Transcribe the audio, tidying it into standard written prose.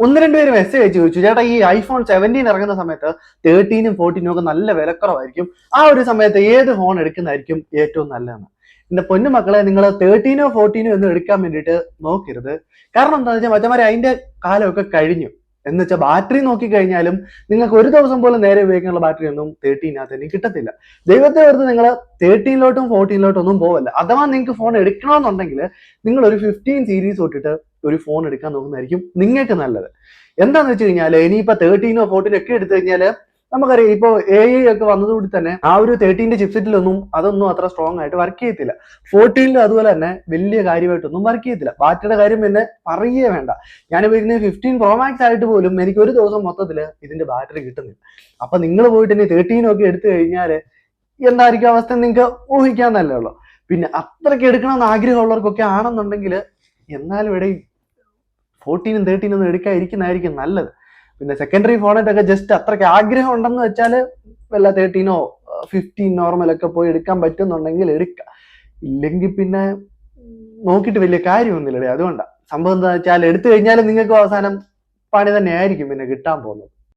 ഒന്ന് രണ്ടുപേര് മെസ്സേജ് അയച്ചു ചോദിച്ചു, ചേട്ടാ ഈ ഐഫോൺ 17 ഇറങ്ങുന്ന സമയത്ത് 13ഉം 14ഉം ഒക്കെ നല്ല വിലക്കുറവായിരിക്കും, ആ ഒരു സമയത്ത് ഏത് ഫോൺ എടുക്കുന്നതായിരിക്കും ഏറ്റവും നല്ലതെന്ന്. എന്റെ പൊന്നു മക്കളെ, നിങ്ങൾ 13ഓ 14ഓ ഒന്നും എടുക്കാൻ വേണ്ടിയിട്ട് നോക്കരുത്. കാരണം എന്താണെന്ന് വെച്ചാൽ മറ്റന്മാരെ അതിന്റെ കാലമൊക്കെ കഴിഞ്ഞു. എന്ന് വെച്ചാൽ ബാറ്ററി നോക്കിക്കഴിഞ്ഞാലും നിങ്ങൾക്ക് ഒരു ദിവസം പോലും നേരെ ഉപയോഗിക്കാനുള്ള ബാറ്ററി ഒന്നും 13നകത്ത് ഇനി കിട്ടത്തില്ല. ദൈവത്തെ ഓർത്ത് നിങ്ങൾ 13ലോട്ടും 14ലോട്ടും ഒന്നും പോവല്ല. അഥവാ നിങ്ങൾക്ക് ഫോൺ എടുക്കണമെന്നുണ്ടെങ്കിൽ നിങ്ങൾ ഒരു 15 സീരീസ് തൊട്ടിട്ട് ഒരു ഫോൺ എടുക്കാൻ നോക്കുന്നതായിരിക്കും നിങ്ങൾക്ക് നല്ലത്. എന്താന്ന് വെച്ച് കഴിഞ്ഞാൽ ഇനിയിപ്പോ 13ഓ 14ഓ ഒക്കെ എടുത്തു കഴിഞ്ഞാൽ നമുക്കറിയാം, ഇപ്പൊ AI ഒക്കെ വന്നതുകൂടി തന്നെ ആ ഒരു 13ന്റെ ചിപ്സെറ്റിലൊന്നും അതൊന്നും അത്ര സ്ട്രോങ് ആയിട്ട് വർക്ക് ചെയ്യത്തില്ല. 14ലും അതുപോലെ തന്നെ വലിയ കാര്യമായിട്ടൊന്നും വർക്ക് ചെയ്യത്തില്ല. ബാറ്ററിയുടെ കാര്യം പിന്നെ പറയേ വേണ്ട. ഞാൻ ഉപയോഗിക്കുന്ന 15 Pro Max ആയിട്ട് പോലും എനിക്ക് ഒരു ദിവസം മൊത്തത്തില് ഇതിന്റെ ബാറ്ററി കിട്ടുന്നില്ല. അപ്പൊ നിങ്ങൾ പോയിട്ട് ഇനി 13 ഒക്കെ എടുത്തു കഴിഞ്ഞാല് എന്തായിരിക്കും അവസ്ഥ നിങ്ങൾക്ക് ഊഹിക്കാന്നല്ലേ ഉള്ളൂ. പിന്നെ അത്രയ്ക്ക് എടുക്കണമെന്ന് ആഗ്രഹമുള്ളവർക്കൊക്കെ ആണെന്നുണ്ടെങ്കിൽ എന്നാലും ഇവിടെ 14ഉം 13ഉം ഒന്നും എടുക്കാതിരിക്കുന്നതായിരിക്കും നല്ലത്. പിന്നെ സെക്കൻഡറി ഫോണായിട്ടൊക്കെ ജസ്റ്റ് അത്രയ്ക്ക് ആഗ്രഹം ഉണ്ടെന്ന് വെച്ചാൽ വല്ല 13ഓ 15 നോർമലൊക്കെ പോയി എടുക്കാൻ പറ്റുന്നുണ്ടെങ്കിൽ എടുക്കുക. ഇല്ലെങ്കിൽ പിന്നെ നോക്കിയിട്ട് വലിയ കാര്യമൊന്നുമില്ലേ. അതുകൊണ്ടാണ് സംഭവം. എന്താ വെച്ചാൽ എടുത്തു കഴിഞ്ഞാൽ നിങ്ങൾക്ക് അവസാനം പണി തന്നെ ആയിരിക്കും പിന്നെ കിട്ടാൻ പോകുന്നത്.